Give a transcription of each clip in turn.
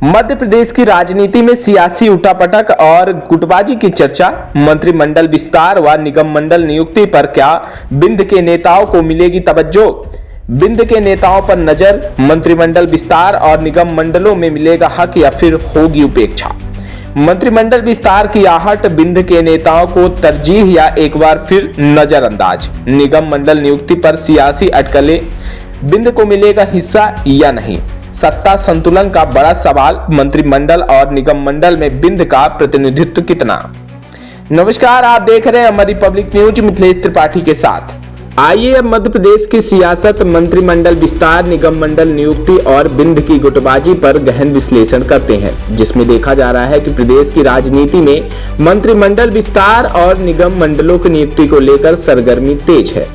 मध्य प्रदेश की राजनीति में सियासी उठापटक और गुटबाजी की चर्चा। मंत्रिमंडल विस्तार व निगम मंडल नियुक्ति पर क्या बिंद के नेताओं को मिलेगी तवज्जो? बिंद के नेताओं पर नजर। मंत्रिमंडल विस्तार और निगम मंडलों में मिलेगा हक या फिर होगी उपेक्षा? मंत्रिमंडल विस्तार की आहट, बिंद के नेताओं को तरजीह या एक बार फिर नजरअंदाज? निगम मंडल नियुक्ति पर सियासी अटकलें, बिंद को मिलेगा हिस्सा या नहीं? सत्ता संतुलन का बड़ा सवाल, मंत्रिमंडल और निगम मंडल में बिंद का प्रतिनिधित्व कितना? नमस्कार, आप देख रहे हैं अमर रिपब्लिक न्यूज, मिथिलेश त्रिपाठी के साथ। आइए अब मध्य प्रदेश की सियासत, मंत्रिमंडल विस्तार, निगम मंडल नियुक्ति और बिंद की गुटबाजी पर गहन विश्लेषण करते हैं, जिसमें देखा जा रहा है कि प्रदेश की राजनीति में मंत्रिमंडल विस्तार और निगम मंडलों की नियुक्ति को लेकर सरगर्मी तेज है।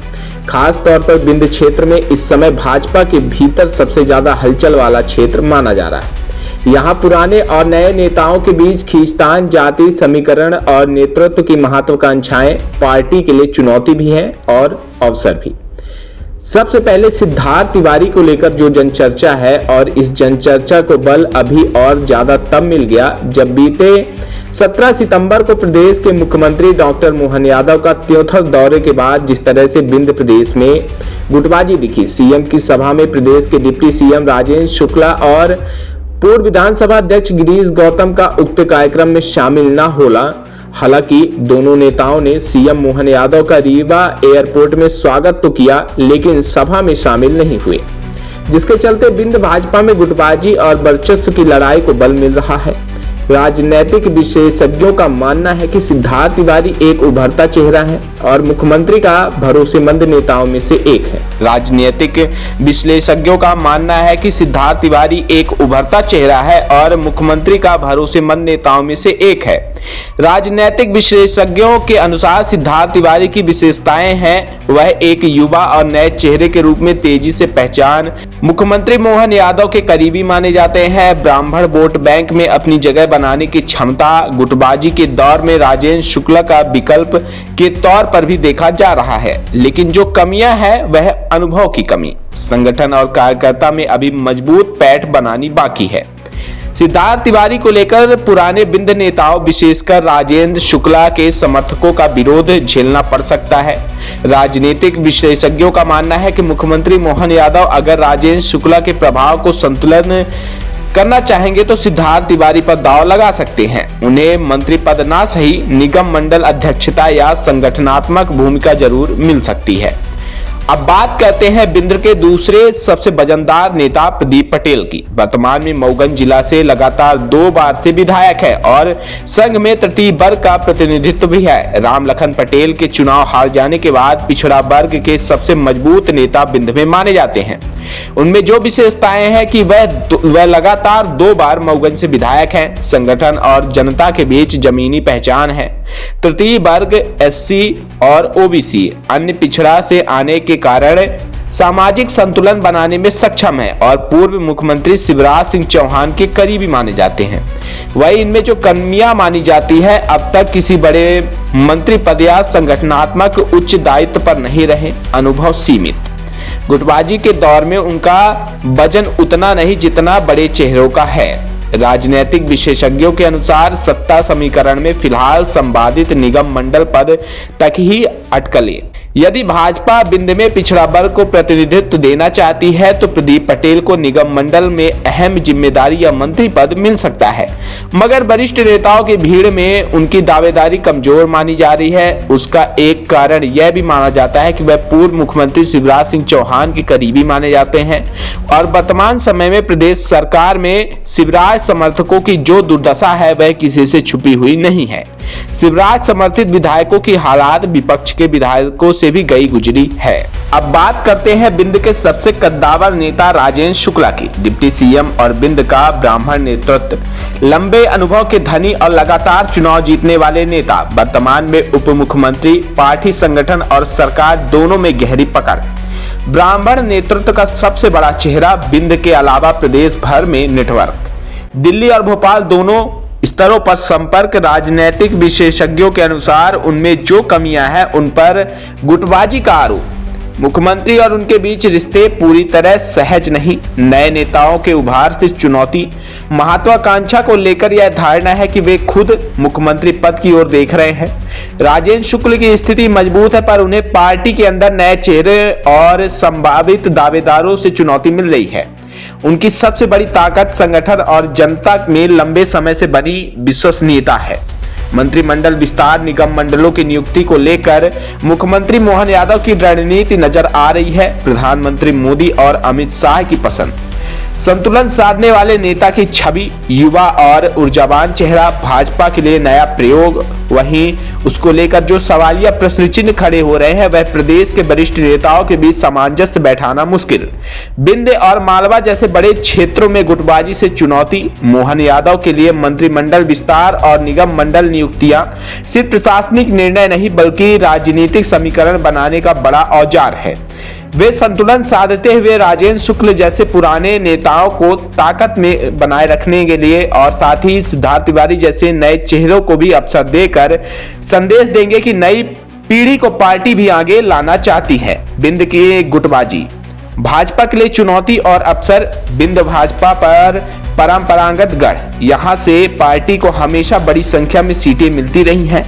खास तौर पर बिंद क्षेत्र में इस समय भाजपा के भीतर सबसे ज्यादा हलचल वाला क्षेत्र माना जा रहा है। यहाँ पुराने और नए नेताओं के बीच खींचतान, जाति समीकरण और नेतृत्व की महत्वाकांक्षाएं पार्टी के लिए चुनौती भी है और अवसर भी। सबसे पहले सिद्धार्थ तिवारी को लेकर जो जनचर्चा है, और इस जनचर्चा को बल अभी और ज्यादा तब मिल गया जब बीते 17 सितंबर को प्रदेश के मुख्यमंत्री डॉक्टर मोहन यादव का त्योथक दौरे के बाद जिस तरह से बिंद प्रदेश में गुटबाजी दिखी। सीएम की सभा में प्रदेश के डिप्टी सीएम राजेंद्र शुक्ला और पूर्व विधानसभा अध्यक्ष गिरीश गौतम का उक्त कार्यक्रम में शामिल न होना। हालांकि दोनों नेताओं ने सीएम मोहन यादव का रीवा एयरपोर्ट में स्वागत तो किया, लेकिन सभा में शामिल नहीं हुए, जिसके चलते बिंद भाजपा में गुटबाजी और वर्चस्व की लड़ाई को बल मिल रहा है। राजनीतिक विशेषज्ञों का मानना है कि सिद्धार्थ तिवारी एक उभरता चेहरा है और मुख्यमंत्री का भरोसेमंद नेताओं में से एक है। राजनीतिक विश्लेषज्ञों का मानना है कि सिद्धार्थ तिवारी एक उभरता चेहरा है और मुख्यमंत्री का भरोसेमंद नेताओं में से एक है। राजनीतिक विशेषज्ञों के अनुसार सिद्धार्थ तिवारी की विशेषताएं हैं, वह एक युवा और नए चेहरे के रूप में तेजी से पहचान, मुख्यमंत्री मोहन यादव के करीबी माने जाते हैं, ब्राह्मण वोट बैंक में अपनी जगह बनाने की क्षमता, गुटबाजी के दौर में राजेंद्र शुक्ला का विकल्प के तौर पर भी देखा जा रहा है। लेकिन जो कमियां हैं वह अनुभव की कमी, संगठन और कार्यकर्ता में अभी मजबूत पैठ बनानी बाकी है। सिद्धार्थ तिवारी को लेकर पुराने बिंद नेताओं, विशेषकर राजेंद्र शुक्ला के समर्थकों का विरोध झेलना पड़ सकता है। राजनीतिक विशेषज्ञों का मानना है कि मुख्यमंत्री मोहन यादव अगर राजेंद्र शुक्ला के प्रभाव को संतुलन करना चाहेंगे तो सिद्धार्थ तिवारी पर दांव लगा सकते हैं। उन्हें मंत्री पद ना सही, निगम मंडल अध्यक्षता या संगठनात्मक भूमिका जरूर मिल सकती है। अब बात करते हैं बिंद के दूसरे सबसे वजनदार नेता प्रदीप पटेल की। वर्तमान में मऊगंज जिला से लगातार 2 बार से विधायक है और संघ में तृतीय वर्ग का प्रतिनिधित्व भी है। राम लखन पटेल के चुनाव हार जाने के बाद पिछड़ा वर्ग के सबसे मजबूत नेता बिंद में माने जाते हैं। उनमें जो विशेषताएं हैं कि वह लगातार 2 बार मऊगंज से विधायक हैं। संगठन और जनता के बीच जमीनी पहचान है। तृतीय वर्ग, एससी और ओबीसी अन्य पिछड़ा से आने के कारण सामाजिक संतुलन बनाने में सक्षम है और पूर्व मुख्यमंत्री शिवराज सिंह चौहान के करीबी माने जाते हैं। वही इनमें जो कमियां मानी जाती है, अब तक किसी बड़े मंत्री पद या संगठनात्मक उच्च दायित्व पर नहीं रहे, अनुभव सीमित, गुटबाजी के दौर में उनका वजन उतना नहीं जितना बड़े चेहरों का है। राजनीतिक विशेषज्ञों के अनुसार सत्ता समीकरण में फिलहाल संवादित निगम मंडल पद तक ही अटकलें। यदि भाजपा बिंद में पिछड़ा वर्ग को प्रतिनिधित्व देना चाहती है तो प्रदीप पटेल को निगम मंडल में अहम जिम्मेदारी या मंत्री पद मिल सकता है, मगर वरिष्ठ नेताओं की भीड़ में उनकी दावेदारी कमजोर मानी जा रही है। उसका एक कारण यह भी माना जाता है कि वह पूर्व मुख्यमंत्री शिवराज सिंह चौहान के करीबी माने जाते हैं और वर्तमान समय में प्रदेश सरकार में शिवराज समर्थकों की जो दुर्दशा है वह किसी से छुपी हुई नहीं है। शिवराज समर्थित विधायकों की हालात विपक्ष के विधायकों से भी गई गुजरी है। अब बात करते हैं बिंद के सबसे कद्दावर नेता राजेंद्र शुक्ला की। डिप्टी सीएम और बिंद का ब्राह्मण नेतृत्व, लंबे अनुभव के धनी और लगातार चुनाव जीतने वाले नेता, वर्तमान में उप मुख्यमंत्री, पार्टी संगठन और सरकार दोनों में गहरी पकड़। ब्राह्मण नेतृत्व का सबसे बड़ा चेहरा बिंद के अलावा प्रदेश भर में नेटवर्क, दिल्ली और भोपाल दोनों स्तरों पर संपर्क। राजनीतिक विशेषज्ञों के अनुसार उनमें जो कमियां हैं उन पर गुटबाजी का आरोप, मुख्यमंत्री और उनके बीच रिश्ते पूरी तरह सहज नहीं। नए नेताओं के उभार से चुनौती, महत्वाकांक्षा को लेकर यह धारणा है कि वे खुद मुख्यमंत्री पद की ओर देख रहे हैं। राजेंद्र शुक्ल की स्थिति मजबूत है, पर उन्हें पार्टी के अंदर नए चेहरे और संभावित दावेदारों से चुनौती मिल रही है। उनकी सबसे बड़ी ताकत संगठन और जनता में लंबे समय से बनी विश्वसनीयता है। मंत्रिमंडल विस्तार, निगम मंडलों की नियुक्ति को लेकर मुख्यमंत्री मोहन यादव की रणनीति नजर आ रही है। प्रधानमंत्री मोदी और अमित शाह की पसंद, संतुलन साधने वाले नेता की छवि, युवा और ऊर्जावान चेहरा, भाजपा के लिए नया प्रयोग। वहीं उसको लेकर जो सवालिया प्रश्न चिन्ह खड़े हो रहे हैं वह प्रदेश के वरिष्ठ नेताओं के बीच सामंजस्य बैठाना मुश्किल, विंध्य और मालवा जैसे बड़े क्षेत्रों में गुटबाजी से चुनौती। मोहन यादव के लिए मंत्रिमंडल विस्तार और निगम मंडल नियुक्तियां सिर्फ प्रशासनिक निर्णय नहीं बल्कि राजनीतिक समीकरण बनाने का बड़ा औजार है। वे संतुलन साधते हुए राजेंद्र शुक्ल जैसे पुराने नेताओं को ताकत में बनाए रखने के लिए और साथ ही सिद्धार्थ तिवारी जैसे नए चेहरों को भी अवसर देकर संदेश देंगे कि नई पीढ़ी को पार्टी भी आगे लाना चाहती है। बिंद की गुटबाजी, भाजपा के लिए चुनौती और अवसर। बिंद भाजपा पर परंपरागत गढ़, यहां से पार्टी को हमेशा बड़ी संख्या में सीटें मिलती रही हैं।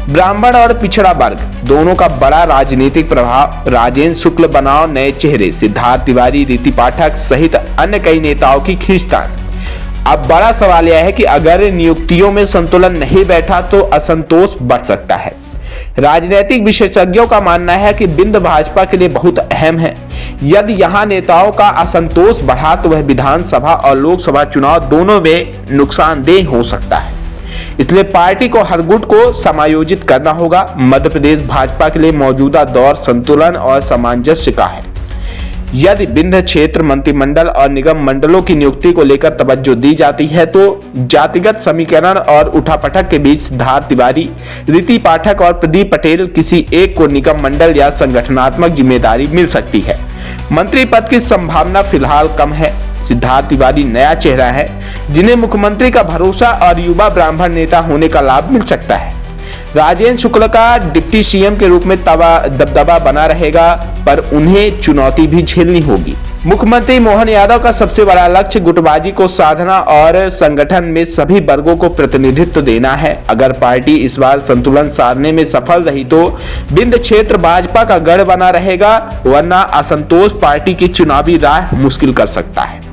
ब्राह्मण और पिछड़ा वर्ग दोनों का बड़ा राजनीतिक प्रभाव। राजेंद्र शुक्ल बनाओ नए चेहरे, सिद्धार्थ तिवारी, रीति पाठक सहित अन्य कई नेताओं की खींचतान। अब बड़ा सवाल यह है कि अगर नियुक्तियों में संतुलन नहीं बैठा तो असंतोष बढ़ सकता है। राजनीतिक विशेषज्ञों का मानना है कि बिंद भाजपा के लिए बहुत अहम है। यदि यहां नेताओं का असंतोष बढ़ा तो वह विधानसभा और लोकसभा चुनाव दोनों में नुकसानदेह हो सकता है। इसलिए पार्टी को हर गुट को समायोजित करना होगा। मध्य प्रदेश भाजपा के लिए मौजूदा दौर संतुलन और सामंजस्य का है। यदि विंध्य क्षेत्र मंत्रिमंडल और निगम मंडलों की नियुक्ति को लेकर तवज्जो दी जाती है तो जातिगत समीकरण और उठापटक के बीच सिद्धार्थ तिवारी, रीति पाठक और प्रदीप पटेल किसी एक को निगम मंडल या संगठनात्मक जिम्मेदारी मिल सकती है। मंत्री पद की संभावना फिलहाल कम है। सिद्धार्थ तिवारी नया चेहरा है जिन्हें मुख्यमंत्री का भरोसा और युवा ब्राह्मण नेता होने का लाभ मिल सकता है। राजेंद्र शुक्ल का डिप्टी सीएम के रूप में दबदबा बना रहेगा, पर उन्हें चुनौती भी झेलनी होगी। मुख्यमंत्री मोहन यादव का सबसे बड़ा लक्ष्य गुटबाजी को साधना और संगठन में सभी वर्गों को प्रतिनिधित्व देना है। अगर पार्टी इस बार संतुलन साधने में सफल रही तो विंध्य क्षेत्र भाजपा का गढ़ बना रहेगा, वरना असंतोष पार्टी की चुनावी राह मुश्किल कर सकता है।